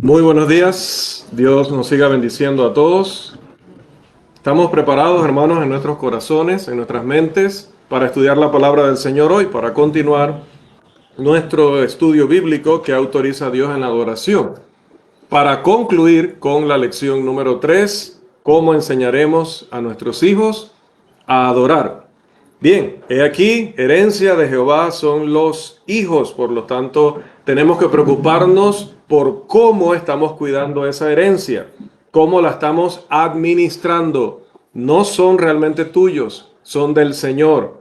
Muy buenos días, Dios nos siga bendiciendo a todos. Estamos preparados, hermanos, en nuestros corazones, en nuestras mentes, para estudiar la palabra del Señor hoy, para continuar nuestro estudio bíblico que autoriza a Dios en la adoración. Para concluir con la lección número 3, cómo enseñaremos a nuestros hijos a adorar. Bien, he aquí, herencia de Jehová son los hijos, por lo tanto, tenemos que preocuparnos por cómo estamos cuidando esa herencia, cómo la estamos administrando. No son realmente tuyos, son del Señor.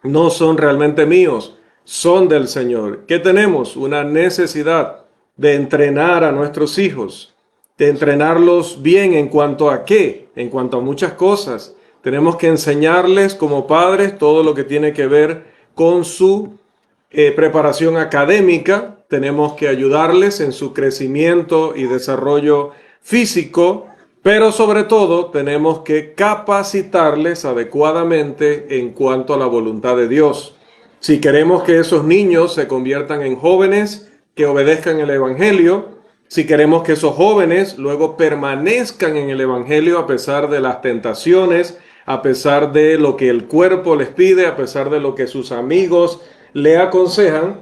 No son realmente míos, son del Señor. ¿Qué tenemos? Una necesidad de entrenar a nuestros hijos, de entrenarlos bien en cuanto a qué, en cuanto a muchas cosas. Tenemos que enseñarles como padres todo lo que tiene que ver con su preparación académica. Tenemos que ayudarles en su crecimiento y desarrollo físico, pero sobre todo tenemos que capacitarles adecuadamente en cuanto a la voluntad de Dios. Si queremos que esos niños se conviertan en jóvenes que obedezcan el Evangelio, si queremos que esos jóvenes luego permanezcan en el Evangelio a pesar de las tentaciones, a pesar de lo que el cuerpo les pide, a pesar de lo que sus amigos le aconsejan,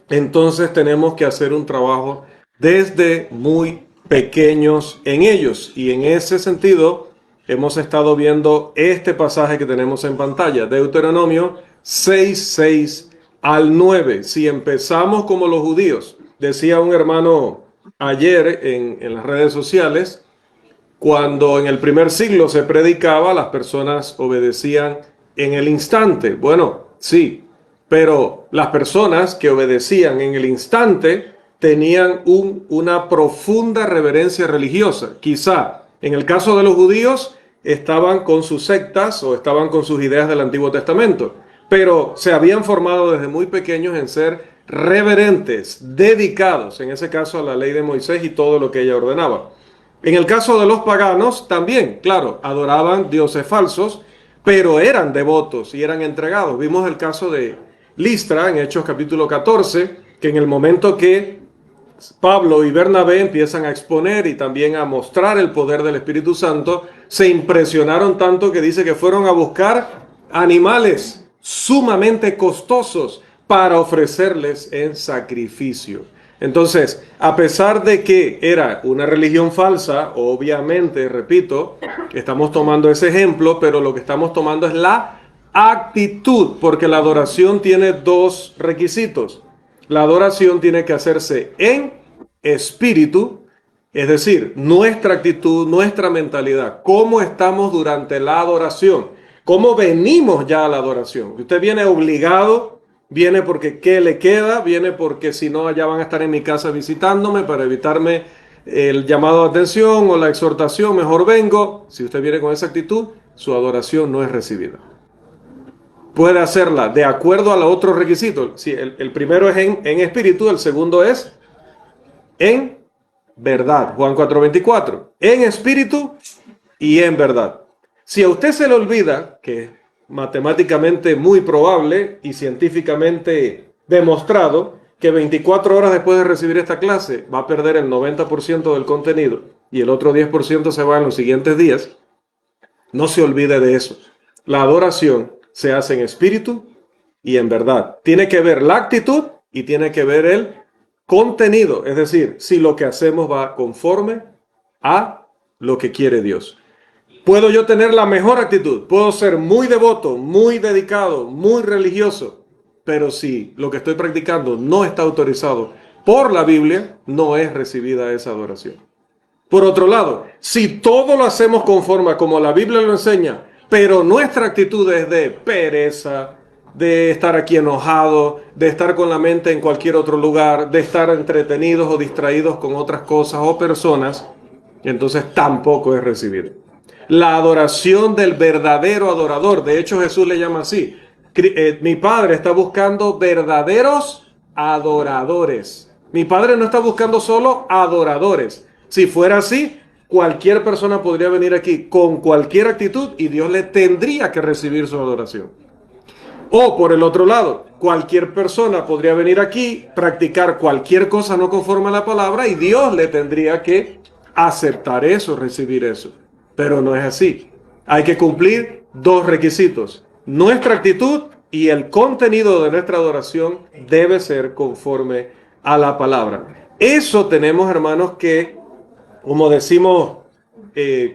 entonces tenemos que hacer un trabajo desde muy pequeños en ellos. Y en ese sentido, hemos estado viendo este pasaje que tenemos en pantalla, Deuteronomio 6 al 9. Si empezamos como los judíos, decía un hermano ayer en las redes sociales, cuando en el primer siglo se predicaba, las personas obedecían en el instante. Bueno, sí, pero las personas que obedecían en el instante tenían una profunda reverencia religiosa. Quizá en el caso de los judíos estaban con sus sectas o estaban con sus ideas del Antiguo Testamento, pero se habían formado desde muy pequeños en ser reverentes, dedicados, en ese caso a la ley de Moisés y todo lo que ella ordenaba. En el caso de los paganos también, claro, adoraban dioses falsos, pero eran devotos y eran entregados. Vimos el caso de Listra en Hechos capítulo 14, que en el momento que Pablo y Bernabé empiezan a exponer y también a mostrar el poder del Espíritu Santo, se impresionaron tanto que dice que fueron a buscar animales sumamente costosos para ofrecerles en sacrificio. Entonces, a pesar de que era una religión falsa, obviamente, repito, estamos tomando ese ejemplo, pero lo que estamos tomando es la actitud, porque la adoración tiene dos requisitos. La adoración tiene que hacerse en espíritu, es decir, nuestra actitud, nuestra mentalidad, cómo estamos durante la adoración, cómo venimos ya a la adoración. Usted viene obligado, viene porque ¿qué le queda? Viene porque si no, allá van a estar en mi casa visitándome para evitarme el llamado de atención o la exhortación, mejor vengo. Si usted viene con esa actitud, su adoración no es recibida. Puede hacerla de acuerdo a los otros requisitos. Si el primero es en espíritu, el segundo es en verdad. Juan 4:24. En espíritu y en verdad. Si a usted se le olvida, que es matemáticamente muy probable y científicamente demostrado, que 24 horas después de recibir esta clase va a perder el 90% del contenido y el otro 10% se va en los siguientes días, no se olvide de eso. La adoración se hace en espíritu y en verdad. Tiene que ver la actitud y tiene que ver el contenido, es decir, si lo que hacemos va conforme a lo que quiere Dios. Puedo yo tener la mejor actitud, puedo ser muy devoto, muy dedicado, muy religioso, pero si lo que estoy practicando no está autorizado por la Biblia, no es recibida esa adoración. Por otro lado, si todo lo hacemos conforme a como la Biblia lo enseña, pero nuestra actitud es de pereza, de estar aquí enojado, de estar con la mente en cualquier otro lugar, de estar entretenidos o distraídos con otras cosas o personas, entonces tampoco es recibido. La adoración del verdadero adorador, de hecho Jesús le llama así, mi Padre está buscando verdaderos adoradores. Mi Padre no está buscando solo adoradores. Si fuera así, cualquier persona podría venir aquí con cualquier actitud y Dios le tendría que recibir su adoración. O por el otro lado, cualquier persona podría venir aquí, practicar cualquier cosa no conforme a la palabra y Dios le tendría que aceptar eso, recibir eso. Pero no es así. Hay que cumplir dos requisitos. Nuestra actitud y el contenido de nuestra adoración debe ser conforme a la palabra. Eso tenemos, hermanos, que, como decimos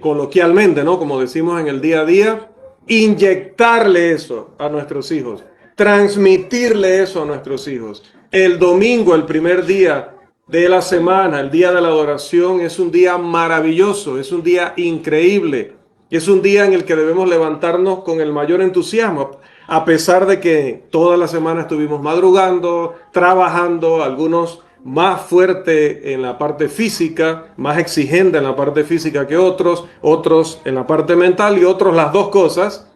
coloquialmente, ¿no? Como decimos en el día a día, inyectarle eso a nuestros hijos, transmitirle eso a nuestros hijos. El domingo, el primer día de la semana, el día de la adoración, es un día maravilloso, es un día increíble, es un día en el que debemos levantarnos con el mayor entusiasmo, a pesar de que toda la semana estuvimos madrugando, trabajando, algunos más fuerte en la parte física, más exigente en la parte física que otros, otros en la parte mental y otros las dos cosas.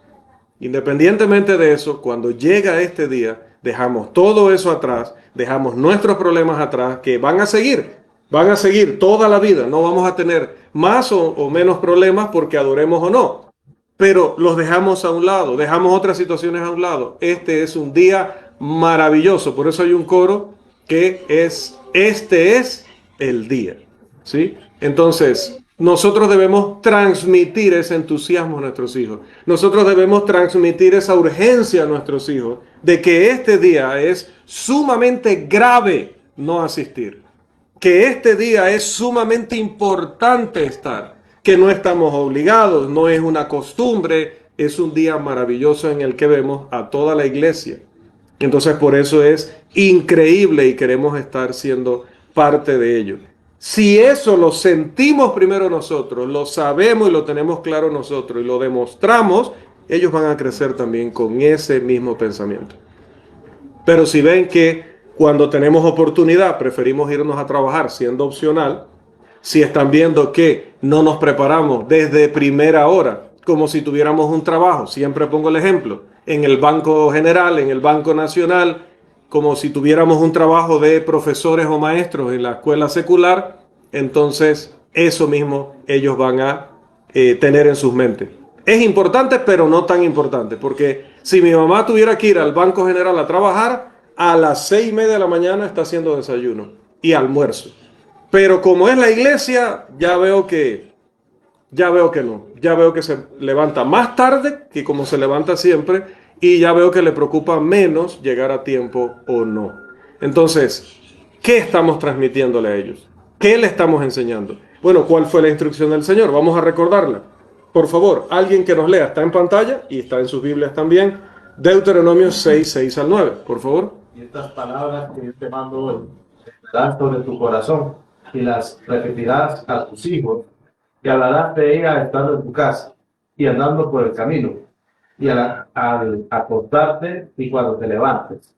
Independientemente de eso, cuando llega este día, dejamos todo eso atrás, dejamos nuestros problemas atrás, que van a seguir toda la vida. No vamos a tener más o menos problemas porque adoremos o no, pero los dejamos a un lado, dejamos otras situaciones a un lado. Este es un día maravilloso, por eso hay un coro que es, este es el día, ¿sí? Entonces, nosotros debemos transmitir ese entusiasmo a nuestros hijos. Nosotros debemos transmitir esa urgencia a nuestros hijos de que este día es sumamente grave no asistir, que este día es sumamente importante estar, que no estamos obligados, no es una costumbre, es un día maravilloso en el que vemos a toda la iglesia. Entonces por eso es increíble y queremos estar siendo parte de ello. Si eso lo sentimos primero nosotros, lo sabemos y lo tenemos claro nosotros y lo demostramos, ellos van a crecer también con ese mismo pensamiento. Pero si ven que cuando tenemos oportunidad preferimos irnos a trabajar siendo opcional, si están viendo que no nos preparamos desde primera hora, como si tuviéramos un trabajo, siempre pongo el ejemplo, en el Banco General, en el Banco Nacional, como si tuviéramos un trabajo de profesores o maestros en la escuela secular, entonces eso mismo ellos van a tener en sus mentes. Es importante, pero no tan importante, porque si mi mamá tuviera que ir al Banco General a trabajar, a las 6:30 de la mañana está haciendo desayuno y almuerzo. Pero como es la iglesia, ya veo que no. Ya veo que se levanta más tarde que como se levanta siempre y ya veo que le preocupa menos llegar a tiempo o no. Entonces, ¿qué estamos transmitiéndole a ellos? ¿Qué le estamos enseñando? Bueno, ¿cuál fue la instrucción del Señor? Vamos a recordarla. Por favor, alguien que nos lea, está en pantalla y está en sus Biblias también. Deuteronomio 6, 6 al 9, por favor. Y estas palabras que yo te mando hoy estarán sobre tu corazón y las repetirás a tus hijos y hablarás de ellas estando en tu casa y andando por el camino y al acostarte y cuando te levantes,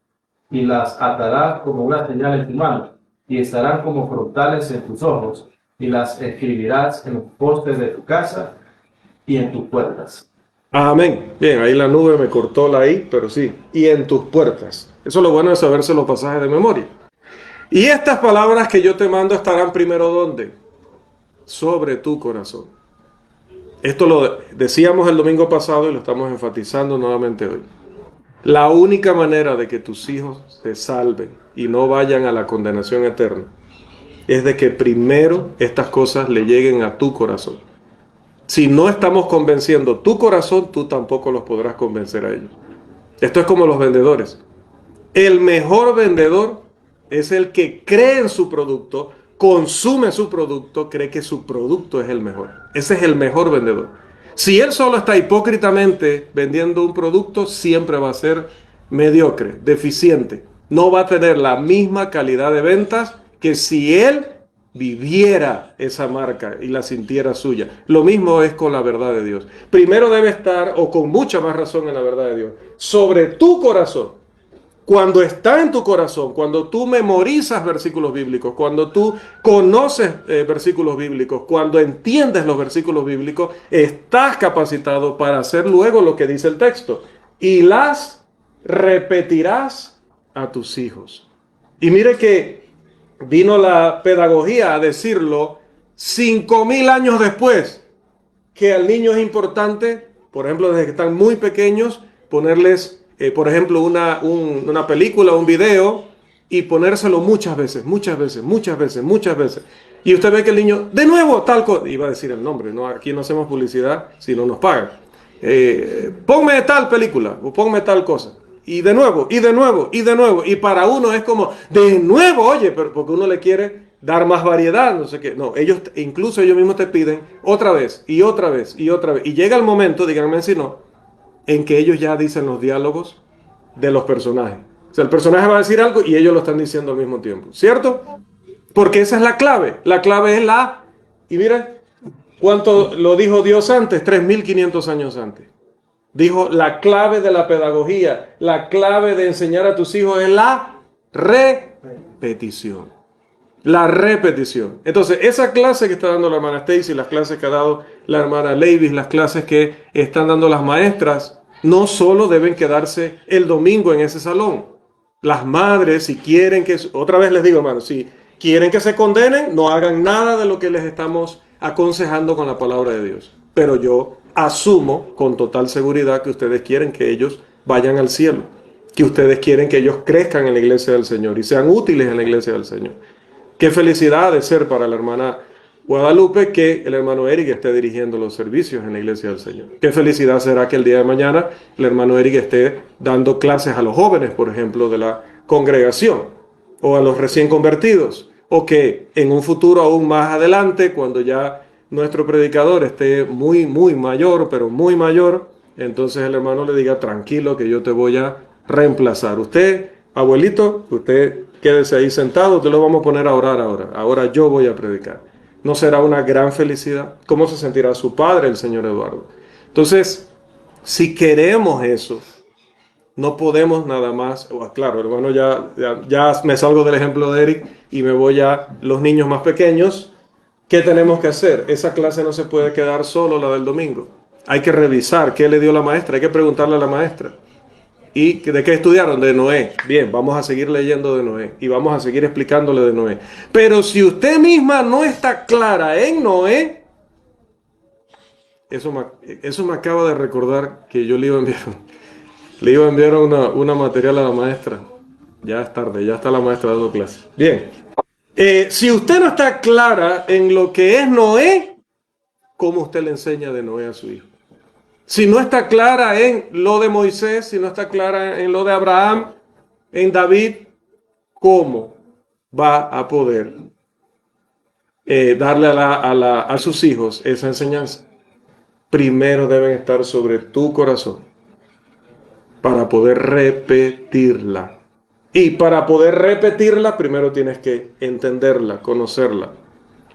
y las atarás como una señal en tu mano y estarán como frontales en tus ojos y las escribirás en los postes de tu casa y en tus puertas. Amén. Bien, ahí la nube me cortó la I, pero sí. Y en tus puertas. Eso es lo bueno de saberse los pasajes de memoria. Y estas palabras que yo te mando estarán primero ¿dónde? Sobre tu corazón. Esto lo decíamos el domingo pasado y lo estamos enfatizando nuevamente hoy. La única manera de que tus hijos se salven y no vayan a la condenación eterna es de que primero estas cosas le lleguen a tu corazón. Si no estamos convenciendo tu corazón, tú tampoco los podrás convencer a ellos. Esto es como los vendedores. El mejor vendedor es el que cree en su producto, consume su producto, cree que su producto es el mejor. Ese es el mejor vendedor. Si él solo está hipócritamente vendiendo un producto, siempre va a ser mediocre, deficiente. No va a tener la misma calidad de ventas que si él viviera esa marca y la sintiera suya. Lo mismo es con la verdad de Dios. Primero debe estar, o con mucha más razón en la verdad de Dios, sobre tu corazón. Cuando está en tu corazón, cuando tú memorizas versículos bíblicos, cuando tú conoces versículos bíblicos, cuando entiendes los versículos bíblicos, estás capacitado para hacer luego lo que dice el texto. Y las repetirás a tus hijos. Y mire que vino la pedagogía a decirlo 5,000 años después, que al niño es importante, por ejemplo, desde que están muy pequeños, ponerles por ejemplo, una película, un video, y ponérselo muchas veces, muchas veces, muchas veces, muchas veces. Y usted ve que el niño, de nuevo, tal cosa, iba a decir el nombre, ¿no? Aquí no hacemos publicidad si no nos pagan. Ponme tal película, o ponme tal cosa. Y de nuevo, y de nuevo, y de nuevo. Y para uno es como, de nuevo, oye, pero porque uno le quiere dar más variedad, no sé qué. No, incluso ellos mismos te piden otra vez, y otra vez, y otra vez. Y llega el momento, díganme si no, en que ellos ya dicen los diálogos de los personajes. O sea, el personaje va a decir algo y ellos lo están diciendo al mismo tiempo, ¿cierto? Porque esa es la clave. La clave es la... Y mira, ¿cuánto lo dijo Dios antes? 3.500 años antes. Dijo, la clave de la pedagogía, la clave de enseñar a tus hijos es la repetición. La repetición. Entonces, esa clase que está dando la hermana Stacy, las clases que ha dado la hermana Leivis, las clases que están dando las maestras, no solo deben quedarse el domingo en ese salón. Las madres, si quieren que, otra vez les digo, hermanos, si quieren que se condenen, no hagan nada de lo que les estamos aconsejando con la palabra de Dios. Pero yo asumo con total seguridad que ustedes quieren que ellos vayan al cielo, que ustedes quieren que ellos crezcan en la iglesia del Señor y sean útiles en la iglesia del Señor. Qué felicidad de ser para la hermana Guadalupe que el hermano Eric esté dirigiendo los servicios en la iglesia del Señor. Qué felicidad será que el día de mañana el hermano Eric esté dando clases a los jóvenes, por ejemplo, de la congregación, o a los recién convertidos, o que en un futuro aún más adelante, cuando ya nuestro predicador esté muy, muy mayor, pero muy mayor, entonces el hermano le diga, tranquilo que yo te voy a reemplazar. Usted, abuelito, usted quédese ahí sentado, te lo vamos a poner a orar ahora. Ahora yo voy a predicar. ¿No será una gran felicidad? ¿Cómo se sentirá su padre, el señor Eduardo? Entonces, si queremos eso, no podemos nada más, claro, hermano, ya me salgo del ejemplo de Eric y me voy a los niños más pequeños. ¿Qué tenemos que hacer? Esa clase no se puede quedar solo, la del domingo. Hay que revisar qué le dio la maestra, hay que preguntarle a la maestra. ¿Y de qué estudiaron? De Noé. Bien, vamos a seguir leyendo de Noé y vamos a seguir explicándole de Noé. Pero si usted misma no está clara en Noé, eso me acaba de recordar que yo le iba a enviar una material a la maestra. Ya es tarde, ya está la maestra dando clase. Bien, si usted no está clara en lo que es Noé, ¿cómo usted le enseña de Noé a su hijo? Si no está clara en lo de Moisés, si no está clara en lo de Abraham, en David, ¿cómo va a poder darle a sus hijos esa enseñanza? Primero deben estar sobre tu corazón para poder repetirla. Y para poder repetirla, primero tienes que entenderla, conocerla.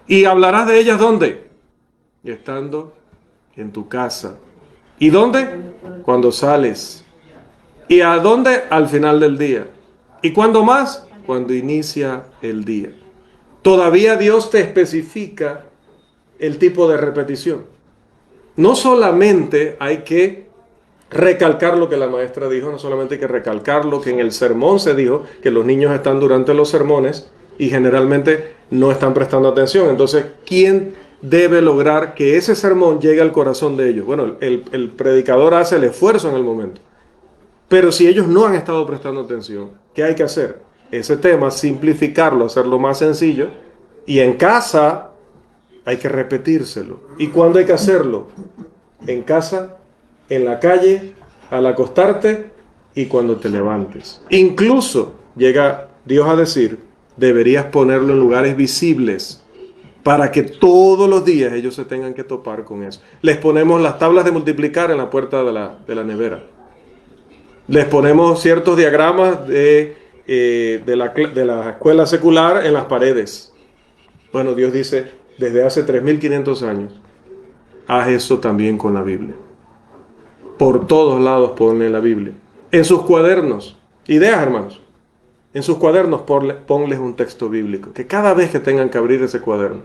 ¿Y hablarás de ellas dónde? Estando en tu casa. ¿Y dónde? Cuando sales. ¿Y a dónde? Al final del día. ¿Y cuándo más? Cuando inicia el día. Todavía Dios te especifica el tipo de repetición. No solamente hay que recalcar lo que la maestra dijo, no solamente hay que recalcar lo que en el sermón se dijo, que los niños están durante los sermones y generalmente no están prestando atención. Entonces, ¿quién debe lograr que ese sermón llegue al corazón de ellos? Bueno, el predicador hace el esfuerzo en el momento. Pero si ellos no han estado prestando atención, ¿qué hay que hacer? Ese tema, simplificarlo, hacerlo más sencillo. Y en casa hay que repetírselo. ¿Y cuándo hay que hacerlo? En casa, en la calle, al acostarte y cuando te levantes. Incluso llega Dios a decir, deberías ponerlo en lugares visibles para que todos los días ellos se tengan que topar con eso. Les ponemos las tablas de multiplicar en la puerta de la nevera. Les ponemos ciertos diagramas de la escuela secular en las paredes. Bueno, Dios dice, desde hace 3.500 años, haz eso también con la Biblia. Por todos lados ponle la Biblia. En sus cuadernos, ideas, hermanos, en sus cuadernos ponles un texto bíblico. Que cada vez que tengan que abrir ese cuaderno,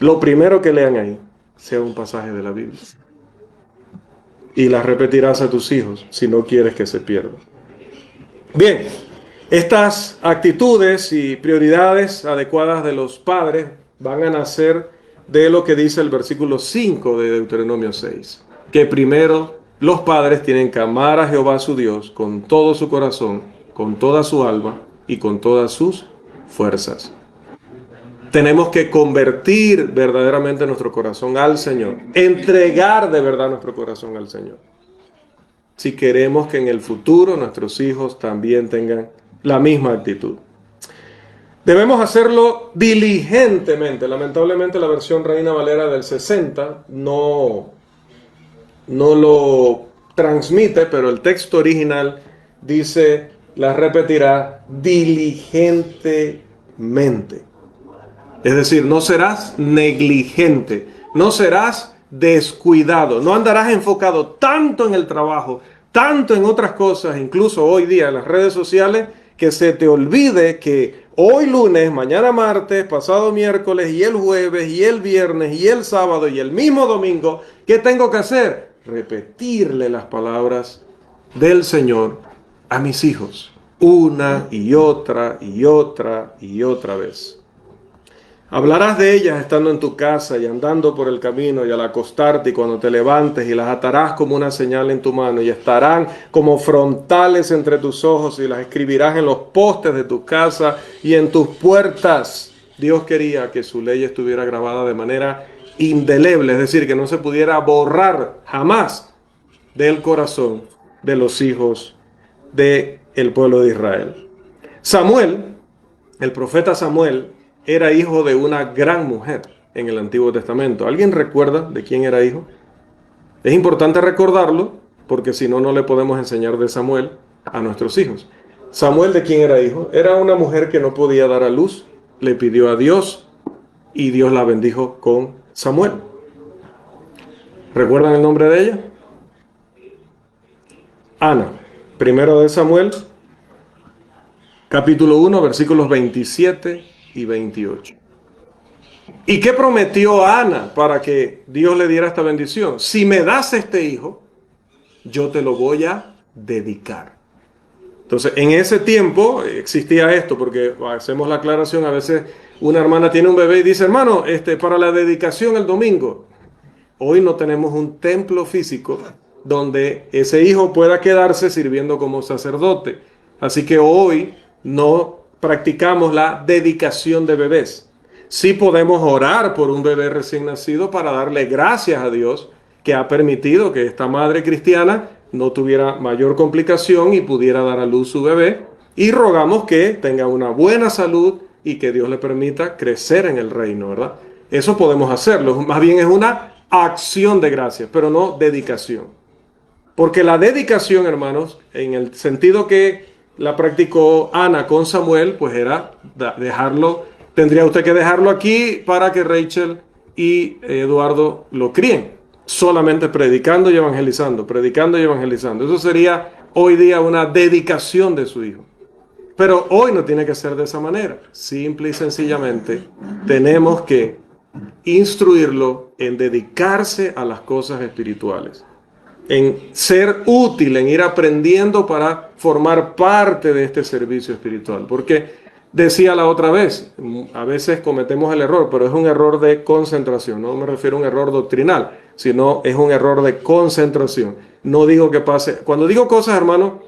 lo primero que lean ahí sea un pasaje de la Biblia. Y las repetirás a tus hijos si no quieres que se pierdan. Bien, estas actitudes y prioridades adecuadas de los padres van a nacer de lo que dice el versículo 5 de Deuteronomio 6. Que primero los padres tienen que amar a Jehová su Dios con todo su corazón, con toda su alma y con todas sus fuerzas. Tenemos que convertir verdaderamente nuestro corazón al Señor, entregar de verdad nuestro corazón al Señor, si queremos que en el futuro nuestros hijos también tengan la misma actitud. Debemos hacerlo diligentemente. Lamentablemente la versión Reina Valera del 60 no lo transmite, pero el texto original dice, la repetirá, diligentemente. Es decir, no serás negligente, no serás descuidado, no andarás enfocado tanto en el trabajo, tanto en otras cosas, incluso hoy día en las redes sociales, que se te olvide que hoy lunes, mañana martes, pasado miércoles y el jueves y el viernes y el sábado y el mismo domingo, ¿qué tengo que hacer? Repetirle las palabras del Señor a mis hijos, una y otra y otra y otra vez. Hablarás de ellas estando en tu casa y andando por el camino y al acostarte y cuando te levantes, y las atarás como una señal en tu mano y estarán como frontales entre tus ojos y las escribirás en los postes de tu casa y en tus puertas. Dios quería que su ley estuviera grabada de manera indeleble, es decir, que no se pudiera borrar jamás del corazón de los hijos del pueblo de Israel. Samuel, el profeta Samuel, era hijo de una gran mujer en el Antiguo Testamento. ¿Alguien recuerda de quién era hijo? Es importante recordarlo porque si no, no le podemos enseñar de Samuel a nuestros hijos. Samuel, ¿de quién era hijo? Era una mujer que no podía dar a luz, le pidió a Dios y Dios la bendijo con Samuel. ¿Recuerdan el nombre de ella? Ana. Primero de Samuel, capítulo 1, versículos 27 y 28. ¿Y qué prometió Ana para que Dios le diera esta bendición? Si me das este hijo, yo te lo voy a dedicar. Entonces, en ese tiempo existía esto, porque hacemos la aclaración, a veces una hermana tiene un bebé y dice, hermano, para la dedicación el domingo. Hoy no tenemos un templo físico donde ese hijo pueda quedarse sirviendo como sacerdote. Así que hoy no practicamos la dedicación de bebés. Sí podemos orar por un bebé recién nacido para darle gracias a Dios que ha permitido que esta madre cristiana no tuviera mayor complicación y pudiera dar a luz su bebé. Y rogamos que tenga una buena salud y que Dios le permita crecer en el reino, ¿verdad? Eso podemos hacerlo. Más bien es una acción de gracias, pero no dedicación. Porque la dedicación, hermanos, en el sentido que la practicó Ana con Samuel, pues era dejarlo, tendría usted que dejarlo aquí para que Rachel y Eduardo lo críen, solamente predicando y evangelizando, predicando y evangelizando. Eso sería hoy día una dedicación de su hijo. Pero hoy no tiene que ser de esa manera. Simple y sencillamente tenemos que instruirlo en dedicarse a las cosas espirituales, en ser útil, en ir aprendiendo para formar parte de este servicio espiritual. Porque decía la otra vez, a veces cometemos el error, pero es un error de concentración. No me refiero a un error doctrinal, sino es un error de concentración. No digo que pase. Cuando digo cosas, hermano,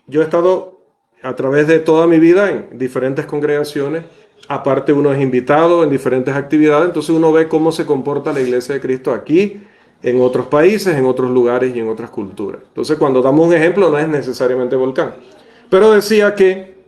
yo he estado a través de toda mi vida en diferentes congregaciones. Aparte uno es invitado en diferentes actividades, entonces uno ve cómo se comporta la Iglesia de Cristo aquí, en otros países, en otros lugares y en otras culturas. Entonces, cuando damos un ejemplo, no es necesariamente Volcán. Pero decía que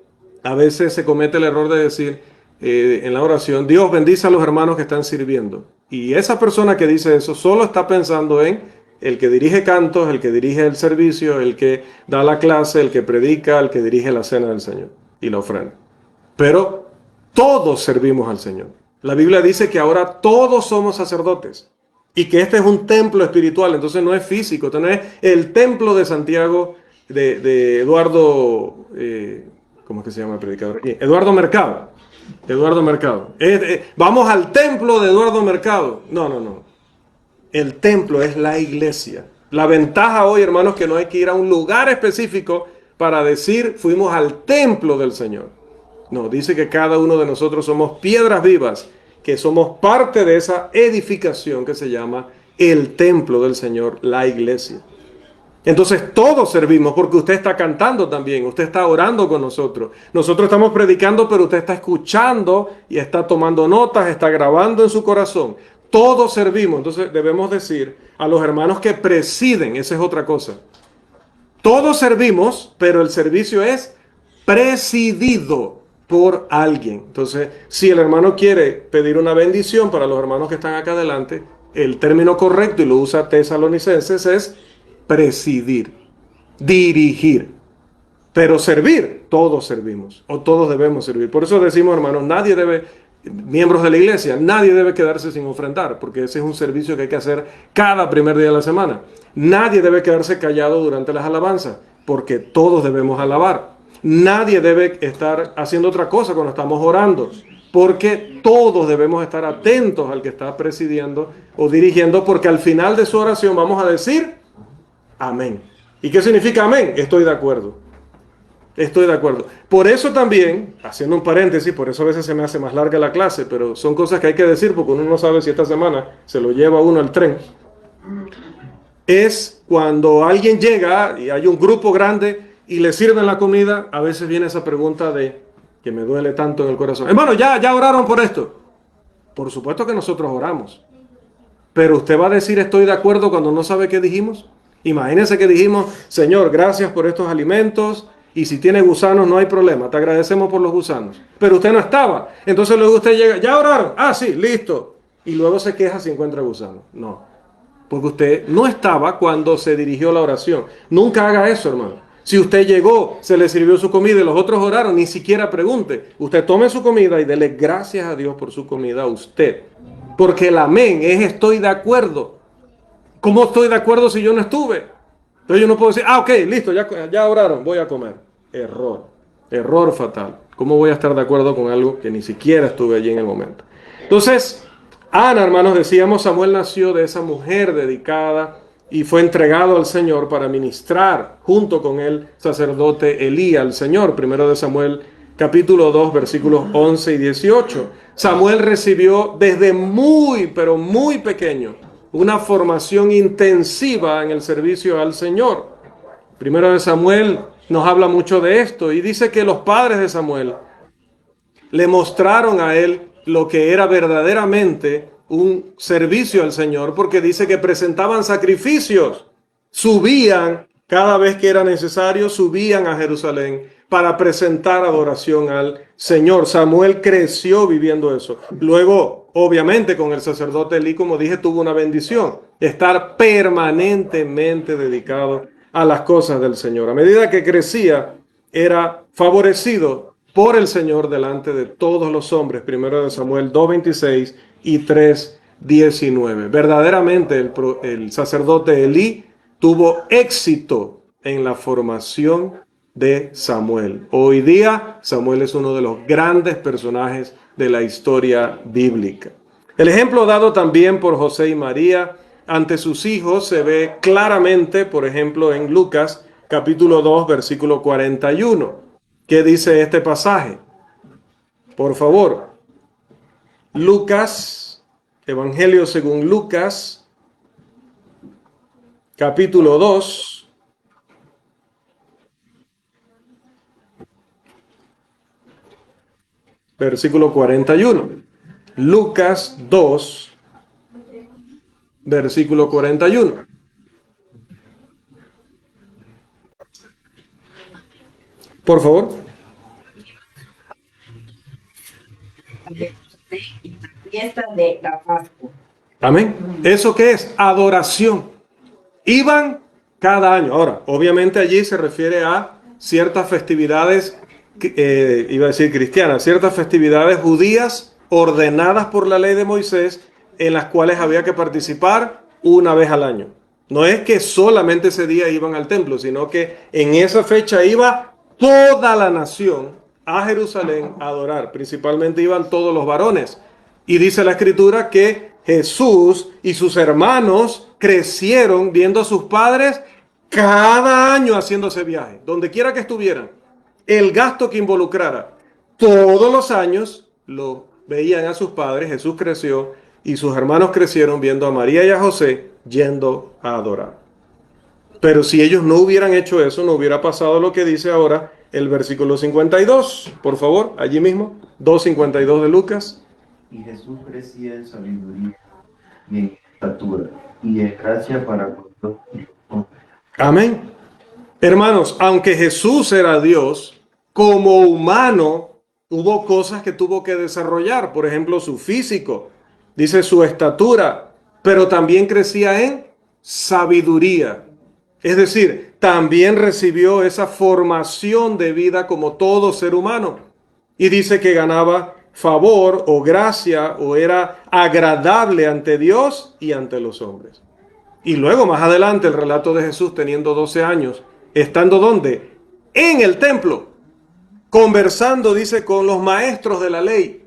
a veces se comete el error de decir en la oración, Dios bendice a los hermanos que están sirviendo. Y esa persona que dice eso solo está pensando en el que dirige cantos, el que dirige el servicio, el que da la clase, el que predica, el que dirige la cena del Señor y la ofrenda. Pero todos servimos al Señor. La Biblia dice que ahora todos somos sacerdotes. Y que este es un templo espiritual, entonces no es físico, no es el templo de Santiago, de Eduardo, ¿cómo es que se llama el predicador aquí? Eduardo Mercado. Eduardo Mercado. Vamos al templo de Eduardo Mercado. No. El templo es la iglesia. La ventaja hoy, hermanos, que no hay que ir a un lugar específico para decir fuimos al templo del Señor. No, dice que cada uno de nosotros somos piedras vivas, que somos parte de esa edificación que se llama el templo del Señor, la iglesia. Entonces todos servimos porque usted está cantando también, usted está orando con nosotros. Nosotros estamos predicando, pero usted está escuchando y está tomando notas, está grabando en su corazón. Todos servimos. Entonces debemos decir a los hermanos que presiden, esa es otra cosa. Todos servimos, pero el servicio es presidido por alguien. Entonces, si el hermano quiere pedir una bendición para los hermanos que están acá adelante, el término correcto, y lo usa Tesalonicenses, es presidir, dirigir. Pero servir, todos servimos, o todos debemos servir. Por eso decimos, hermanos, nadie debe, miembros de la iglesia, nadie debe quedarse sin ofrendar, porque ese es un servicio que hay que hacer cada primer día de la semana. Nadie debe quedarse callado durante las alabanzas, porque todos debemos alabar. Nadie debe estar haciendo otra cosa cuando estamos orando, porque todos debemos estar atentos al que está presidiendo o dirigiendo, porque al final de su oración vamos a decir amén. ¿Y qué significa amén? Estoy de acuerdo. Estoy de acuerdo. Por eso también, haciendo un paréntesis, por eso a veces se me hace más larga la clase, pero son cosas que hay que decir porque uno no sabe si esta semana se lo lleva uno al tren. Es cuando alguien llega y hay un grupo grande y le sirven la comida, a veces viene esa pregunta de que me duele tanto en el corazón. Hermano, ya oraron por esto. Por supuesto que nosotros oramos. Pero usted va a decir estoy de acuerdo cuando no sabe qué dijimos. Imagínense que dijimos, Señor, gracias por estos alimentos y si tiene gusanos no hay problema, te agradecemos por los gusanos. Pero usted no estaba. Entonces luego usted llega, ¿ya oraron? Ah, sí, listo. Y luego se queja si encuentra gusanos. No, porque usted no estaba cuando se dirigió la oración. Nunca haga eso, hermano. Si usted llegó, se le sirvió su comida y los otros oraron, ni siquiera pregunte. Usted tome su comida y dele gracias a Dios por su comida a usted. Porque el amén es estoy de acuerdo. ¿Cómo estoy de acuerdo si yo no estuve? Entonces yo no puedo decir, ok, listo, ya oraron, voy a comer. Error fatal. ¿Cómo voy a estar de acuerdo con algo que ni siquiera estuve allí en el momento? Entonces, Ana, hermanos, decíamos, Samuel nació de esa mujer dedicada y fue entregado al Señor para ministrar junto con el sacerdote Elí al Señor. Primero de Samuel, capítulo 2, versículos 11 y 18. Samuel recibió desde muy, pero muy pequeño, una formación intensiva en el servicio al Señor. Primero de Samuel nos habla mucho de esto y dice que los padres de Samuel le mostraron a él lo que era verdaderamente un servicio al Señor, porque dice que presentaban sacrificios, subían cada vez que era necesario, subían a Jerusalén para presentar adoración al Señor. Samuel creció viviendo eso. Luego, obviamente, con el sacerdote Elí, como dije, tuvo una bendición, estar permanentemente dedicado a las cosas del Señor. A medida que crecía, era favorecido por el Señor delante de todos los hombres. Primero de Samuel 2:26 y 3:19. Verdaderamente el sacerdote Elí tuvo éxito en la formación de Samuel. Hoy día Samuel es uno de los grandes personajes de la historia bíblica. El ejemplo dado también por José y María ante sus hijos se ve claramente, por ejemplo, en Lucas capítulo 2, versículo 41. ¿Qué dice este pasaje? Por favor, Lucas, Evangelio según Lucas, capítulo 2, versículo 41. Lucas 2, versículo 41. Por favor. Fiesta de la Pascua. Amén. ¿Eso qué es? Adoración. Iban cada año. Ahora, obviamente allí se refiere a ciertas festividades, iba a decir cristianas, ciertas festividades judías ordenadas por la ley de Moisés en las cuales había que participar una vez al año. No es que solamente ese día iban al templo, sino que en esa fecha iba toda la nación a Jerusalén a adorar. Principalmente iban todos los varones. Y dice la Escritura que Jesús y sus hermanos crecieron viendo a sus padres cada año haciendo ese viaje, donde quiera que estuvieran. El gasto que involucrara, todos los años lo veían a sus padres. Jesús creció y sus hermanos crecieron viendo a María y a José yendo a adorar. Pero si ellos no hubieran hecho eso, no hubiera pasado lo que dice ahora el versículo 52. Por favor, allí mismo, 2:52 de Lucas. Y Jesús crecía en sabiduría y en estatura y en gracia para con Dios y los hombres. Amén. Hermanos, aunque Jesús era Dios, como humano hubo cosas que tuvo que desarrollar. Por ejemplo, su físico, dice su estatura, pero también crecía en sabiduría. Es decir, también recibió esa formación de vida como todo ser humano. Y dice que ganaba favor o gracia o era agradable ante Dios y ante los hombres. Y luego más adelante el relato de Jesús teniendo 12 años, estando ¿dónde? En el templo, conversando, dice, con los maestros de la ley.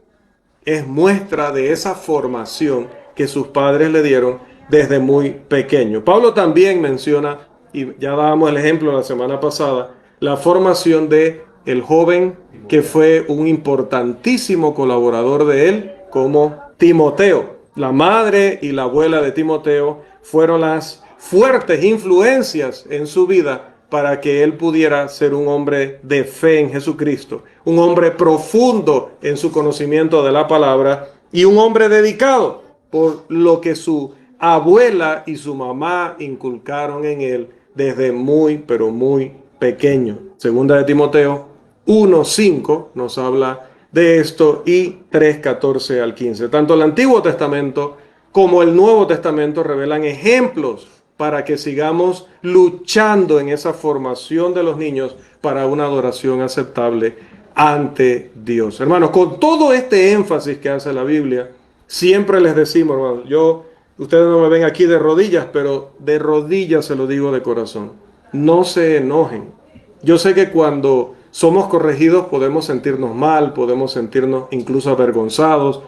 Es muestra de esa formación que sus padres le dieron desde muy pequeño. Pablo también menciona, y ya dábamos el ejemplo la semana pasada, la formación de el joven que fue un importantísimo colaborador de él como Timoteo. La madre y la abuela de Timoteo fueron las fuertes influencias en su vida para que él pudiera ser un hombre de fe en Jesucristo, un hombre profundo en su conocimiento de la palabra y un hombre dedicado por lo que su abuela y su mamá inculcaron en él desde muy, pero muy pequeño. Segunda de Timoteo 1:5 nos habla de esto y 3:14 al 15. Tanto el Antiguo Testamento como el Nuevo Testamento revelan ejemplos para que sigamos luchando en esa formación de los niños para una adoración aceptable ante Dios. Hermanos, con todo este énfasis que hace la Biblia, siempre les decimos, hermanos, ustedes no me ven aquí de rodillas, pero de rodillas se lo digo de corazón. No se enojen. Yo sé que cuando somos corregidos podemos sentirnos mal, podemos sentirnos incluso avergonzados,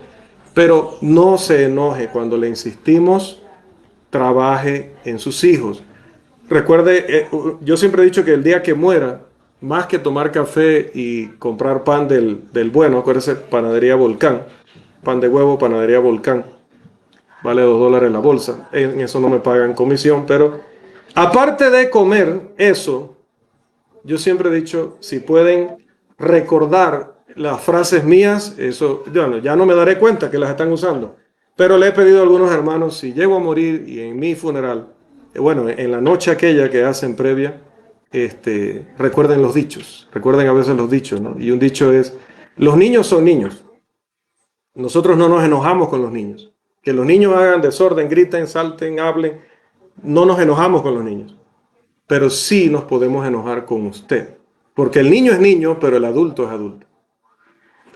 pero no se enoje cuando le insistimos, trabaje en sus hijos. Recuerde, yo siempre he dicho que el día que muera, más que tomar café y comprar pan del bueno, acuérdese, panadería Volcán, pan de huevo, panadería Volcán, vale $2 la bolsa, en eso no me pagan comisión, pero aparte de comer eso, yo siempre he dicho, si pueden recordar las frases mías, eso, bueno, ya no me daré cuenta que las están usando, pero le he pedido a algunos hermanos, si llego a morir y en mi funeral, bueno, en la noche aquella que hacen previa, recuerden los dichos, recuerden a veces los dichos, ¿no? Y un dicho es, los niños son niños, nosotros no nos enojamos con los niños, que los niños hagan desorden, griten, salten, hablen, no nos enojamos con los niños, pero sí nos podemos enojar con usted, porque el niño es niño, pero el adulto es adulto.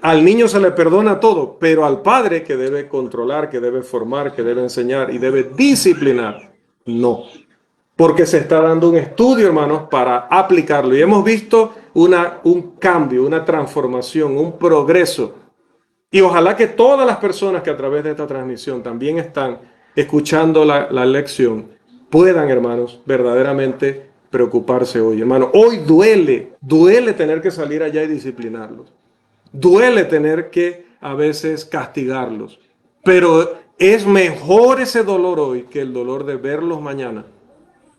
Al niño se le perdona todo, pero al padre que debe controlar, que debe formar, que debe enseñar y debe disciplinar, no. Porque se está dando un estudio, hermanos, para aplicarlo. Y hemos visto un cambio, una transformación, un progreso. Y ojalá que todas las personas que a través de esta transmisión también están escuchando la lección, puedan, hermanos, verdaderamente preocuparse hoy. Hermano, hoy duele tener que salir allá y disciplinarlos. Duele tener que a veces castigarlos, pero es mejor ese dolor hoy que el dolor de verlos mañana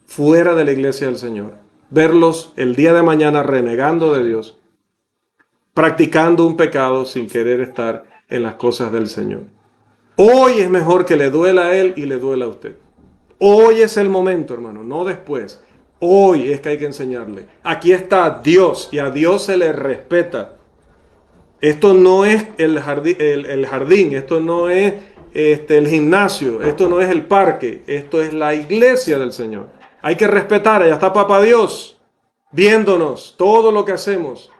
fuera de la iglesia del Señor. Verlos el día de mañana renegando de Dios, practicando un pecado sin querer estar en las cosas del Señor. Hoy es mejor que le duela a él y le duela a usted. Hoy es el momento, hermano, no después. Hoy es que hay que enseñarle. Aquí está Dios y a Dios se le respeta. Esto no es el jardín, esto no es el gimnasio, esto no es el parque, esto es la iglesia del Señor. Hay que respetar, allá está Papá Dios, viéndonos todo lo que hacemos.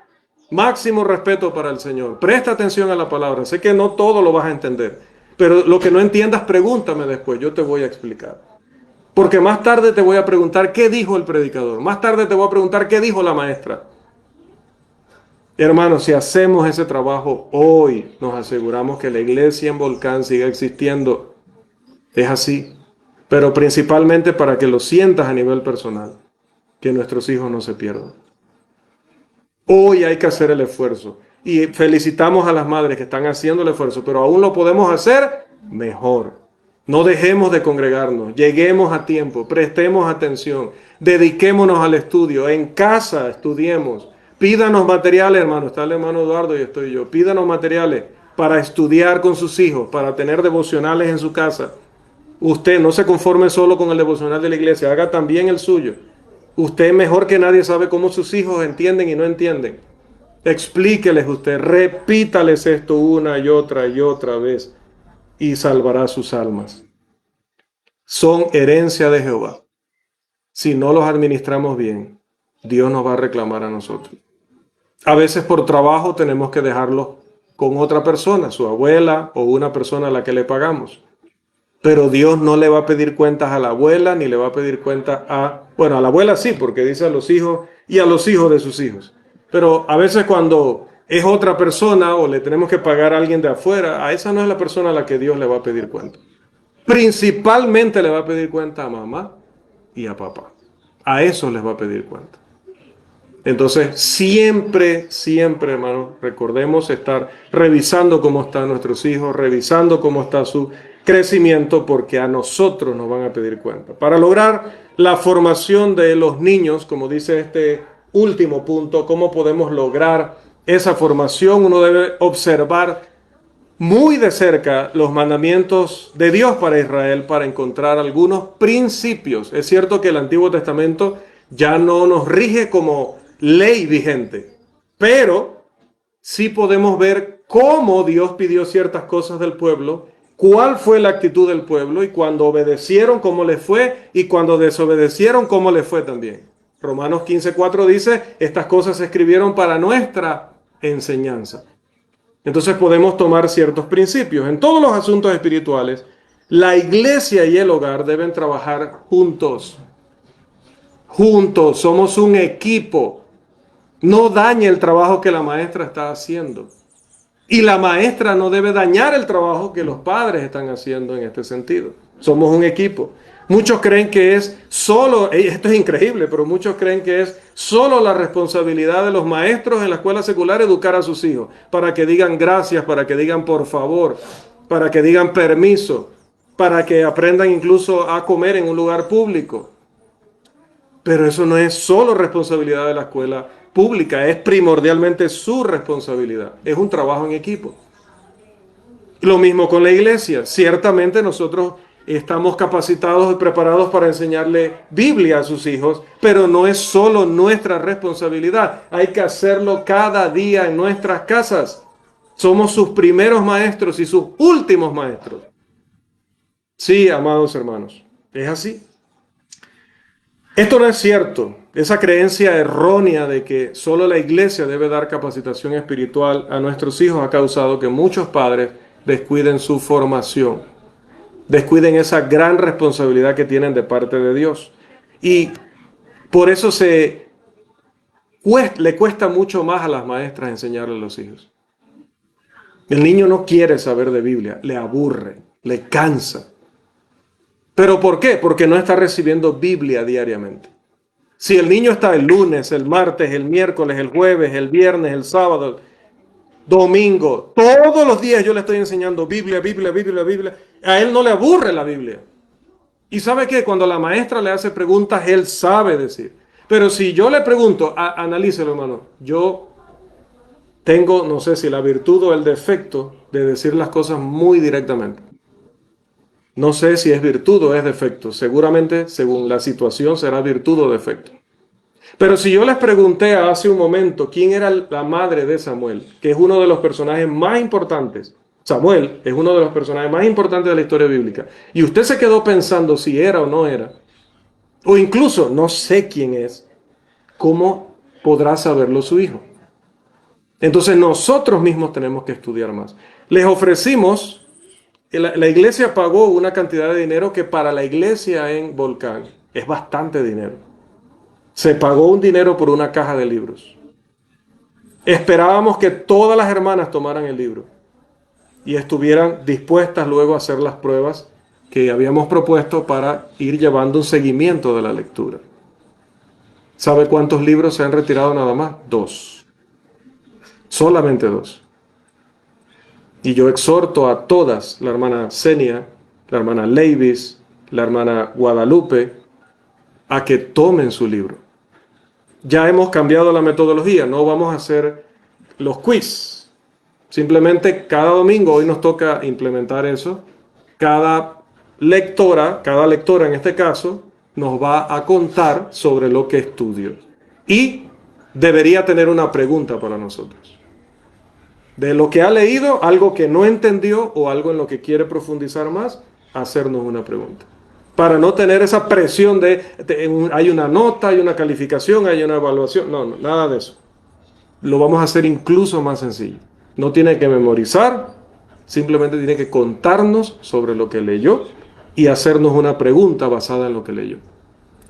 Máximo respeto para el Señor. Presta atención a la palabra. Sé que no todo lo vas a entender, pero lo que no entiendas, pregúntame después, yo te voy a explicar. Porque más tarde te voy a preguntar qué dijo el predicador, más tarde te voy a preguntar qué dijo la maestra. Hermanos, si hacemos ese trabajo hoy, nos aseguramos que la iglesia en Volcán siga existiendo. Es así. Pero principalmente para que lo sientas a nivel personal, que nuestros hijos no se pierdan. Hoy hay que hacer el esfuerzo. Y felicitamos a las madres que están haciendo el esfuerzo, pero aún lo podemos hacer mejor. No dejemos de congregarnos, lleguemos a tiempo, prestemos atención, dediquémonos al estudio, en casa estudiemos, pídanos materiales, hermano, está el hermano Eduardo y estoy yo, pídanos materiales para estudiar con sus hijos, para tener devocionales en su casa. Usted no se conforme solo con el devocional de la iglesia, haga también el suyo. Usted mejor que nadie sabe cómo sus hijos entienden y no entienden. Explíqueles usted, repítales esto una y otra vez y salvará sus almas. Son herencia de Jehová. Si no los administramos bien, Dios nos va a reclamar a nosotros. A veces por trabajo tenemos que dejarlos con otra persona, su abuela o una persona a la que le pagamos. Pero Dios no le va a pedir cuentas a la abuela, ni le va a pedir cuentas bueno, a la abuela sí, porque dice a los hijos y a los hijos de sus hijos. Pero a veces cuando es otra persona o le tenemos que pagar a alguien de afuera, a esa no es la persona a la que Dios le va a pedir cuenta. Principalmente le va a pedir cuenta a mamá y a papá. A eso les va a pedir cuenta. Entonces, siempre, hermanos, recordemos estar revisando cómo están nuestros hijos, revisando cómo está su crecimiento, porque a nosotros nos van a pedir cuenta. Para lograr la formación de los niños, como dice este último punto, cómo podemos lograr esa formación, uno debe observar muy de cerca los mandamientos de Dios para Israel para encontrar algunos principios. Es cierto que el Antiguo Testamento ya no nos rige como ley vigente, pero sí podemos ver cómo Dios pidió ciertas cosas del pueblo, cuál fue la actitud del pueblo y cuando obedecieron cómo les fue y cuando desobedecieron cómo les fue también. Romanos 15:4 dice, estas cosas se escribieron para nuestra enseñanza. Entonces podemos tomar ciertos principios. En todos los asuntos espirituales, la iglesia y el hogar deben trabajar juntos. Juntos, somos un equipo. No dañe el trabajo que la maestra está haciendo. Y la maestra no debe dañar el trabajo que los padres están haciendo en este sentido. Somos un equipo. Muchos creen que es solo, esto es increíble, pero muchos creen que es solo la responsabilidad de los maestros en la escuela secular educar a sus hijos, para que digan gracias, para que digan por favor, para que digan permiso, para que aprendan incluso a comer en un lugar público. Pero eso no es solo responsabilidad de la escuela pública, es primordialmente su responsabilidad. Es un trabajo en equipo. Lo mismo con la iglesia. Ciertamente nosotros estamos capacitados y preparados para enseñarle Biblia a sus hijos, pero no es solo nuestra responsabilidad. Hay que hacerlo cada día en nuestras casas. Somos sus primeros maestros y sus últimos maestros. Sí, amados hermanos, es así. Esto no es cierto. Esa creencia errónea de que solo la iglesia debe dar capacitación espiritual a nuestros hijos ha causado que muchos padres descuiden su formación, descuiden esa gran responsabilidad que tienen de parte de Dios. Y por eso le cuesta mucho más a las maestras enseñarle a los hijos. El niño no quiere saber de Biblia, le aburre, le cansa. ¿Pero por qué? Porque no está recibiendo Biblia diariamente. Si el niño está el lunes, el martes, el miércoles, el jueves, el viernes, el sábado, domingo, todos los días yo le estoy enseñando Biblia, a él no le aburre la Biblia. ¿Y sabe qué? Cuando la maestra le hace preguntas, él sabe decir. Pero si yo le pregunto, analícelo, hermano, yo tengo, no sé si la virtud o el defecto de decir las cosas muy directamente. No sé si es virtud o es defecto. Seguramente, según la situación, será virtud o defecto. Pero si yo les pregunté hace un momento quién era la madre de Samuel, que es uno de los personajes más importantes, Samuel es uno de los personajes más importantes de la historia bíblica, y usted se quedó pensando si era o no era, o incluso no sé quién es, ¿cómo podrá saberlo su hijo? Entonces nosotros mismos tenemos que estudiar más. Les ofrecimos... La iglesia pagó una cantidad de dinero que para la iglesia en Volcán es bastante dinero. Se pagó un dinero por una caja de libros. Esperábamos que todas las hermanas tomaran el libro y estuvieran dispuestas luego a hacer las pruebas que habíamos propuesto para ir llevando un seguimiento de la lectura. ¿Sabe cuántos libros se han retirado nada más? 2. Solamente 2. Y yo exhorto a todas, la hermana Senia, la hermana Leivis, la hermana Guadalupe, a que tomen su libro. Ya hemos cambiado la metodología, no vamos a hacer los quiz. Simplemente cada domingo, hoy nos toca implementar eso, cada lectora en este caso, nos va a contar sobre lo que estudió. Y debería tener una pregunta para nosotros. De lo que ha leído, algo que no entendió o algo en lo que quiere profundizar más, hacernos una pregunta. Para no tener esa presión hay una nota, hay una calificación, hay una evaluación. No, nada de eso. Lo vamos a hacer incluso más sencillo. No tiene que memorizar, simplemente tiene que contarnos sobre lo que leyó y hacernos una pregunta basada en lo que leyó.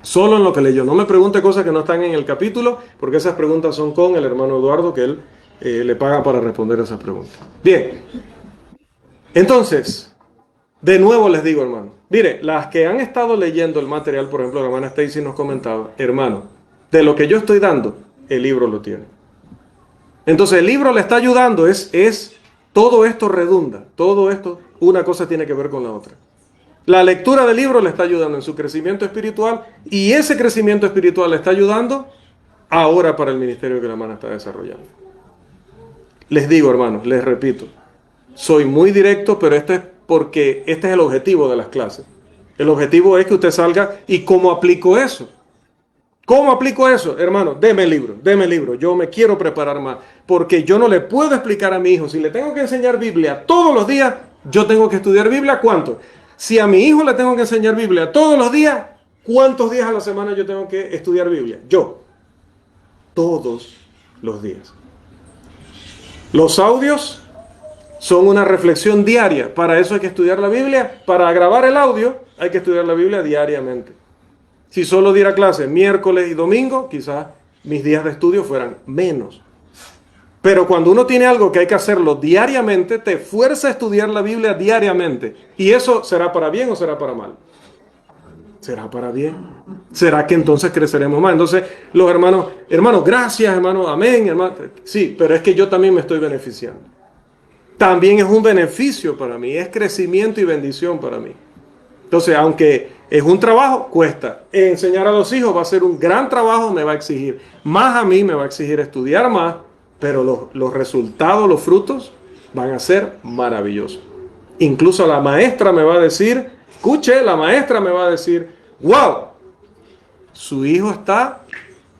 Solo en lo que leyó. No me pregunte cosas que no están en el capítulo, porque esas preguntas son con el hermano Eduardo, que él le paga para responder esas preguntas. Bien. Entonces, de nuevo les digo, hermano, mire, las que han estado leyendo el material, por ejemplo, la hermana Stacy nos comentaba, hermano, de lo que yo estoy dando, el libro lo tiene. Entonces el libro le está ayudando, todo esto redunda, todo esto, una cosa tiene que ver con la otra. La lectura del libro le está ayudando en su crecimiento espiritual y ese crecimiento espiritual le está ayudando ahora para el ministerio que la hermana está desarrollando. Les digo, hermanos, les repito, soy muy directo, pero porque este es el objetivo de las clases. El objetivo es que usted salga y ¿cómo aplico eso? ¿Cómo aplico eso? Hermano, deme el libro. Yo me quiero preparar más. Porque yo no le puedo explicar a mi hijo. Si le tengo que enseñar Biblia todos los días, yo tengo que estudiar Biblia. ¿Cuánto? Si a mi hijo le tengo que enseñar Biblia todos los días, ¿cuántos días a la semana yo tengo que estudiar Biblia? Yo. Todos los días. Los audios son una reflexión diaria. Para eso hay que estudiar la Biblia. Para grabar el audio hay que estudiar la Biblia diariamente. Si solo diera clase miércoles y domingo, quizás mis días de estudio fueran menos. Pero cuando uno tiene algo que hay que hacerlo diariamente, te fuerza a estudiar la Biblia diariamente. ¿Y eso será para bien o será para mal? Será para bien. ¿Será que entonces creceremos más? Entonces, los hermanos, gracias, hermano, amén, hermano. Sí, pero es que yo también me estoy beneficiando. También es un beneficio para mí, es crecimiento y bendición para mí. Entonces, aunque es un trabajo, cuesta. Enseñar a los hijos va a ser un gran trabajo, me va a exigir más a mí, me va a exigir estudiar más, pero los resultados, los frutos van a ser maravillosos. Incluso la maestra me va a decir, escuche, la maestra me va a decir, wow, su hijo está,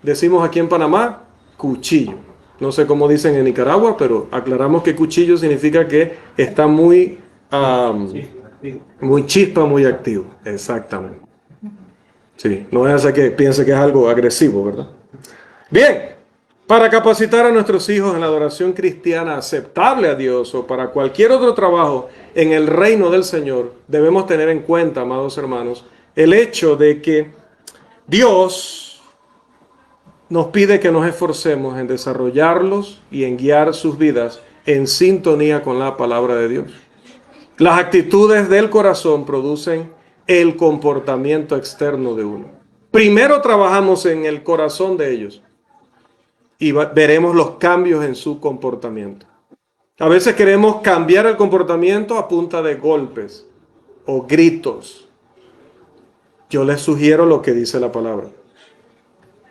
decimos aquí en Panamá, cuchillo. No sé cómo dicen en Nicaragua, pero aclaramos que cuchillo significa que está muy chispa, muy activo. Exactamente. Sí, no es que piense que es algo agresivo, ¿verdad? Bien, para capacitar a nuestros hijos en la adoración cristiana aceptable a Dios o para cualquier otro trabajo en el reino del Señor, debemos tener en cuenta, amados hermanos, el hecho de que Dios nos pide que nos esforcemos en desarrollarlos y en guiar sus vidas en sintonía con la palabra de Dios. Las actitudes del corazón producen el comportamiento externo de uno. Primero trabajamos en el corazón de ellos y veremos los cambios en su comportamiento. A veces queremos cambiar el comportamiento a punta de golpes o gritos. Yo les sugiero lo que dice la palabra.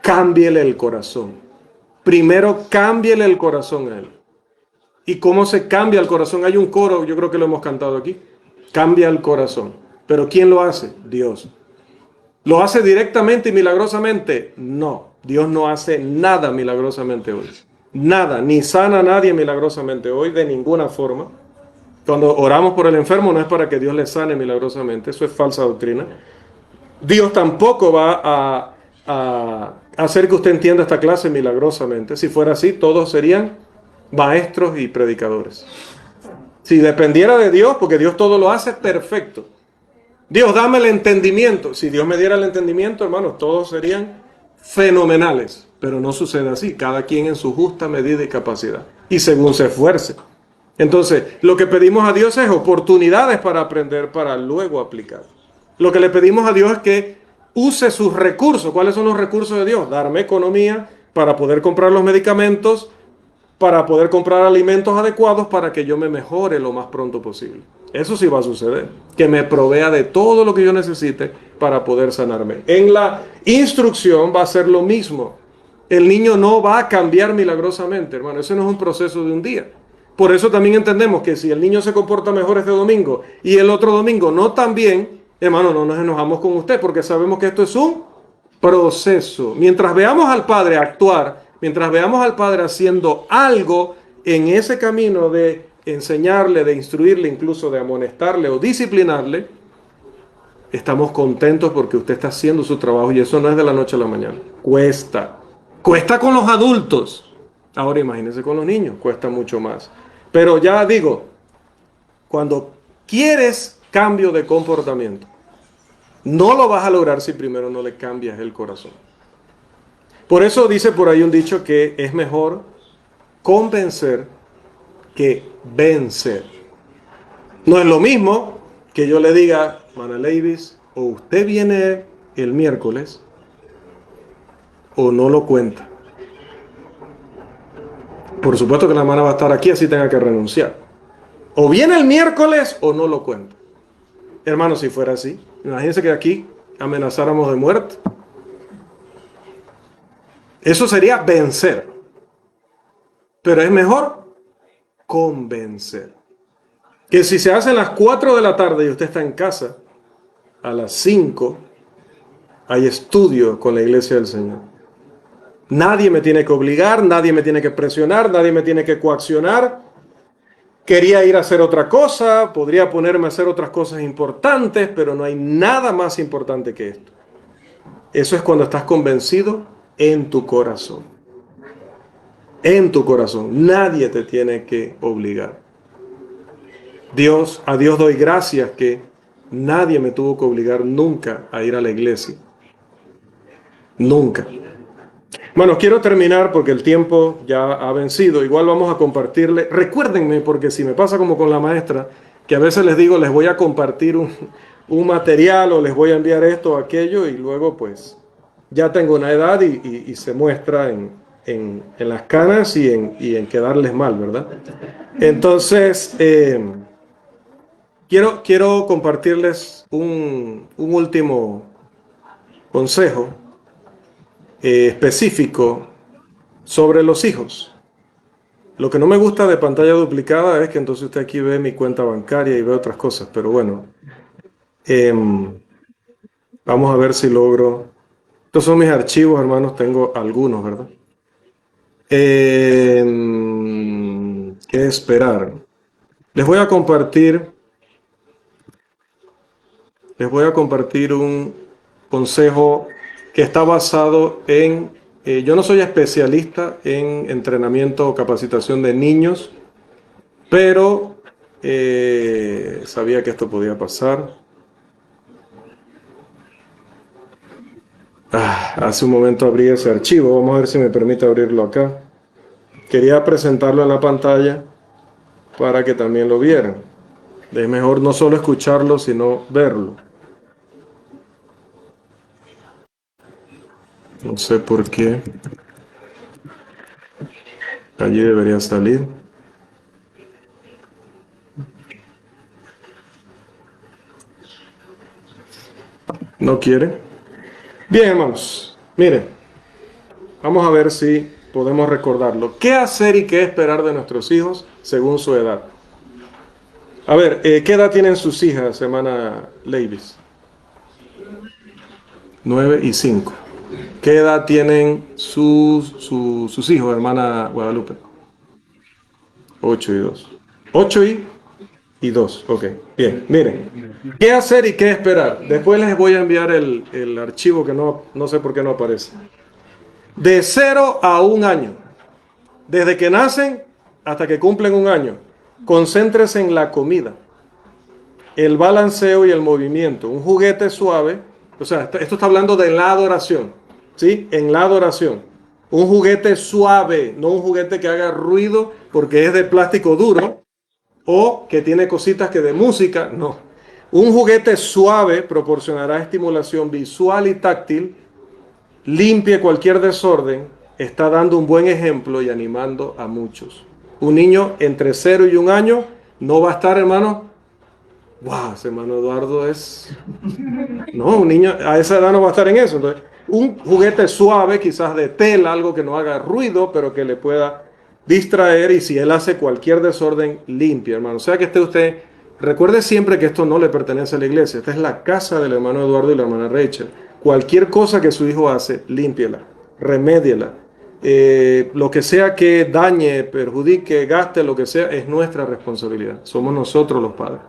Cámbiele el corazón. Primero cámbiele el corazón a él. ¿Y cómo se cambia el corazón? Hay un coro, yo creo que lo hemos cantado aquí. Cambia el corazón. ¿Pero quién lo hace? Dios. ¿Lo hace directamente y milagrosamente? No. Dios no hace nada milagrosamente hoy. Nada. Ni sana a nadie milagrosamente hoy de ninguna forma. Cuando oramos por el enfermo no es para que Dios le sane milagrosamente. Eso es falsa doctrina. Dios tampoco va a hacer que usted entienda esta clase milagrosamente. Si fuera así, todos serían maestros y predicadores. Si dependiera de Dios, porque Dios todo lo hace perfecto. Dios, dame el entendimiento. Si Dios me diera el entendimiento, hermanos, todos serían fenomenales. Pero no sucede así. Cada quien en su justa medida y capacidad. Y según se esfuerce. Entonces, lo que pedimos a Dios es oportunidades para aprender, para luego aplicar. Lo que le pedimos a Dios es que use sus recursos. ¿Cuáles son los recursos de Dios? Darme economía para poder comprar los medicamentos, para poder comprar alimentos adecuados para que yo me mejore lo más pronto posible. Eso sí va a suceder. Que me provea de todo lo que yo necesite para poder sanarme. En la instrucción va a ser lo mismo. El niño no va a cambiar milagrosamente, hermano. Ese no es un proceso de un día. Por eso también entendemos que si el niño se comporta mejor este domingo y el otro domingo no tan bien, hermano, no nos enojamos con usted porque sabemos que esto es un proceso. Mientras veamos al Padre actuar, mientras veamos al Padre haciendo algo en ese camino de enseñarle, de instruirle, incluso de amonestarle o disciplinarle, estamos contentos porque usted está haciendo su trabajo y eso no es de la noche a la mañana. Cuesta. Cuesta con los adultos. Ahora imagínense con los niños, cuesta mucho más. Pero ya digo, cuando quieres cambio de comportamiento, no lo vas a lograr si primero no le cambias el corazón. Por eso dice por ahí un dicho que es mejor convencer que vencer. No es lo mismo que yo le diga, Mana Leivis, o usted viene el miércoles o no lo cuenta. Por supuesto que la hermana va a estar aquí, así tenga que renunciar. O viene el miércoles o no lo cuenta. Hermano, si fuera así, imagínense que aquí amenazáramos de muerte. Eso sería vencer. Pero es mejor convencer. Que si se hace a las 4 de la tarde y usted está en casa, a las 5 hay estudio con la iglesia del Señor. Nadie me tiene que obligar, nadie me tiene que presionar, nadie me tiene que coaccionar. Quería ir a hacer otra cosa, podría ponerme a hacer otras cosas importantes, pero no hay nada más importante que esto. Eso es cuando estás convencido en tu corazón. En tu corazón. Nadie te tiene que obligar. A Dios doy gracias que nadie me tuvo que obligar nunca a ir a la iglesia. Nunca. Bueno, quiero terminar porque el tiempo ya ha vencido. Igual vamos a compartirle. Recuérdenme, porque si me pasa como con la maestra, que a veces les digo, les voy a compartir un material o les voy a enviar esto o aquello y luego pues ya tengo una edad y se muestra en las canas y en quedarles mal, ¿verdad? Entonces, quiero compartirles un último consejo específico sobre los hijos. Lo que no me gusta de pantalla duplicada es que entonces usted aquí ve mi cuenta bancaria y ve otras cosas, pero bueno, vamos a ver si logro. Estos son mis archivos, hermanos, tengo algunos, ¿verdad? ¿Qué esperar? Les voy a compartir un consejo que está basado en, yo no soy especialista en entrenamiento o capacitación de niños, pero sabía que esto podía pasar. Hace un momento abrí ese archivo, vamos a ver si me permite abrirlo acá. Quería presentarlo en la pantalla para que también lo vieran. Es mejor no solo escucharlo, sino verlo. No sé por qué. Allí debería salir. ¿No quiere? Bien, hermanos. Miren. Vamos a ver si podemos recordarlo. ¿Qué hacer y qué esperar de nuestros hijos según su edad? A ver, ¿qué edad tienen sus hijas, hermana Leivis? 9 y 5. ¿Qué edad tienen sus hijos, hermana Guadalupe? 8 y 2. 8 y 2, ok. Bien, miren. ¿Qué hacer y qué esperar? Después les voy a enviar el archivo que no sé por qué no aparece. De 0 a 1 año. Desde que nacen hasta que cumplen 1 año. Concéntrese en la comida, el balanceo y el movimiento. Un juguete suave. O sea, esto está hablando de la adoración. ¿Sí? En la adoración. Un juguete suave, no un juguete que haga ruido porque es de plástico duro o que tiene cositas que de música, no. Un juguete suave proporcionará estimulación visual y táctil, limpie cualquier desorden, está dando un buen ejemplo y animando a muchos. Un niño entre 0 y 1 año no va a estar, hermano, wow, ese hermano Eduardo es... No, un niño a esa edad no va a estar en eso. Entonces, un juguete suave, quizás de tela, algo que no haga ruido, pero que le pueda distraer, y si él hace cualquier desorden, limpia, hermano. O sea que esté usted, recuerde siempre que esto no le pertenece a la iglesia. Esta es la casa del hermano Eduardo y la hermana Rachel. Cualquier cosa que su hijo hace, límpiela, remédiela. Lo que sea que dañe, perjudique, gaste, lo que sea, es nuestra responsabilidad. Somos nosotros los padres.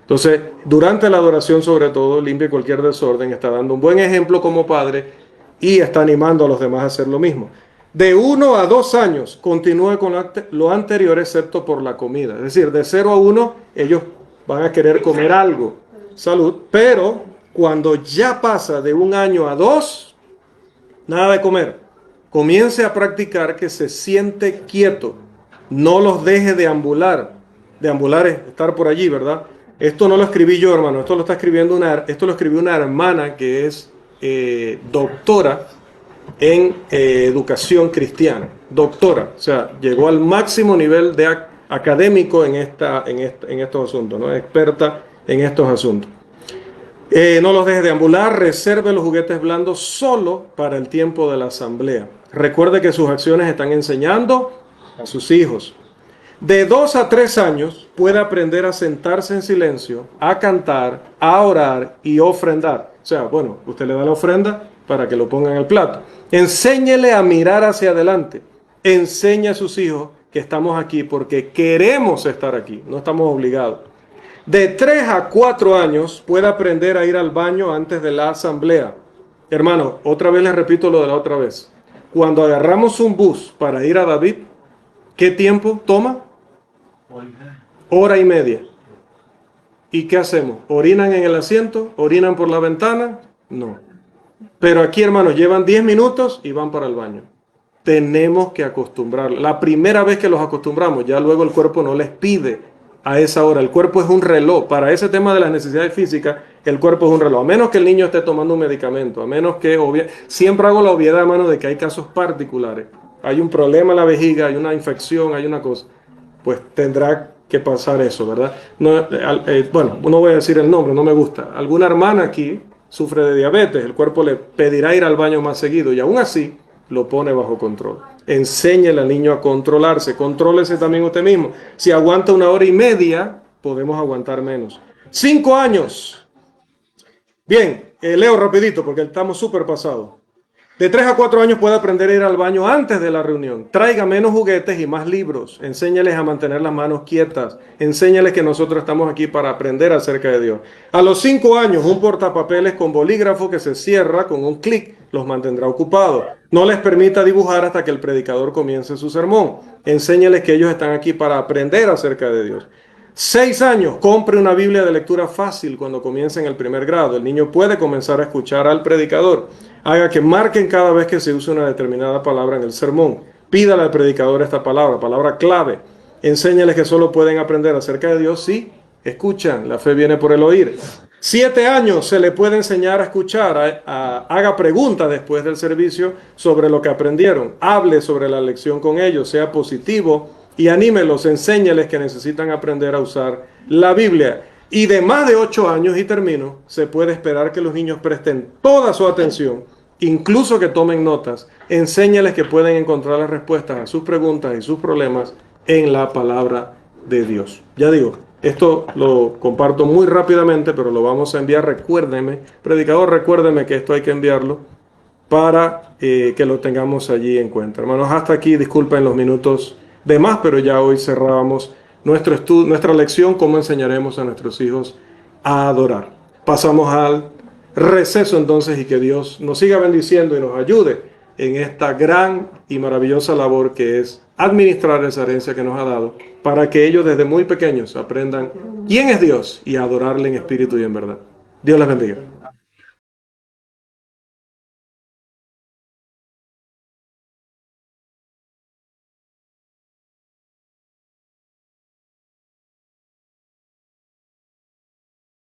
Entonces, durante la adoración, sobre todo, limpie cualquier desorden, está dando un buen ejemplo como padre y está animando a los demás a hacer lo mismo. De 1 a 2 años, continúe con lo anterior, excepto por la comida. Es decir, de 0 a 1, ellos van a querer comer algo, salud, pero cuando ya pasa de 1 año a 2, nada de comer. Comience a practicar que se siente quieto, no los deje deambular. Deambular es estar por allí, ¿verdad? Esto no lo escribí yo, hermano, esto lo escribió una hermana que es doctora en educación cristiana, doctora, o sea, llegó al máximo nivel de académico en estos asuntos, ¿no? Experta en estos asuntos. No los deje deambular, reserve los juguetes blandos solo para el tiempo de la asamblea. Recuerde que sus acciones están enseñando a sus hijos. De 2 a 3 años puede aprender a sentarse en silencio, a cantar, a orar y ofrendar. O sea, bueno, usted le da la ofrenda para que lo ponga en el plato. Enséñele a mirar hacia adelante. Enseñe a sus hijos que estamos aquí porque queremos estar aquí, no estamos obligados. De 3 a 4 años puede aprender a ir al baño antes de la asamblea. Hermano, otra vez les repito lo de la otra vez. Cuando agarramos un bus para ir a David, ¿qué tiempo toma? 1 hora y media. ¿Y qué hacemos? ¿Orinan en el asiento? ¿Orinan por la ventana? No. Pero aquí, hermanos, llevan 10 minutos y van para el baño. Tenemos que acostumbrarlos. La primera vez que los acostumbramos, ya luego el cuerpo no les pide a esa hora. El cuerpo es un reloj. Para ese tema de las necesidades físicas, el cuerpo es un reloj. A menos que el niño esté tomando un medicamento, a menos que... Siempre hago la obviedad, hermano, de que hay casos particulares. Hay un problema en la vejiga, hay una infección, hay una cosa. Pues tendrá que pasar eso, ¿verdad? No, bueno, no voy a decir el nombre, no me gusta. Alguna hermana aquí sufre de diabetes, el cuerpo le pedirá ir al baño más seguido y aún así lo pone bajo control. Enséñele al niño a controlarse, contrólese también usted mismo. Si aguanta 1 hora y media, podemos aguantar menos. 5 años. Bien, leo rapidito porque estamos súper pasados. De 3 a 4 años puede aprender a ir al baño antes de la reunión. Traiga menos juguetes y más libros. Enséñales a mantener las manos quietas. Enséñales que nosotros estamos aquí para aprender acerca de Dios. A los 5 años, un portapapeles con bolígrafo que se cierra con un clic los mantendrá ocupados. No les permita dibujar hasta que el predicador comience su sermón. Enséñales que ellos están aquí para aprender acerca de Dios. 6 años, compre una Biblia de lectura fácil cuando comience en el 1er grado. El niño puede comenzar a escuchar al predicador. Haga que marquen cada vez que se use una determinada palabra en el sermón. Pídale al predicador esta palabra clave. Enséñales que solo pueden aprender acerca de Dios si escuchan. La fe viene por el oír. 7 años se le puede enseñar a escuchar. Haga preguntas después del servicio sobre lo que aprendieron. Hable sobre la lección con ellos. Sea positivo y anímelos. Enséñales que necesitan aprender a usar la Biblia. Y de más de 8 años, y termino, se puede esperar que los niños presten toda su atención, incluso que tomen notas. Enséñales que pueden encontrar las respuestas a sus preguntas y sus problemas en la palabra de Dios. Ya digo, esto lo comparto muy rápidamente, pero lo vamos a enviar. Recuérdeme, predicador, recuérdeme que esto hay que enviarlo para que lo tengamos allí en cuenta. Hermanos, hasta aquí, disculpen los minutos de más, pero ya hoy cerrábamos nuestra lección, cómo enseñaremos a nuestros hijos a adorar. Pasamos al receso entonces y que Dios nos siga bendiciendo y nos ayude en esta gran y maravillosa labor que es administrar esa herencia que nos ha dado para que ellos desde muy pequeños aprendan quién es Dios y a adorarle en espíritu y en verdad. Dios les bendiga.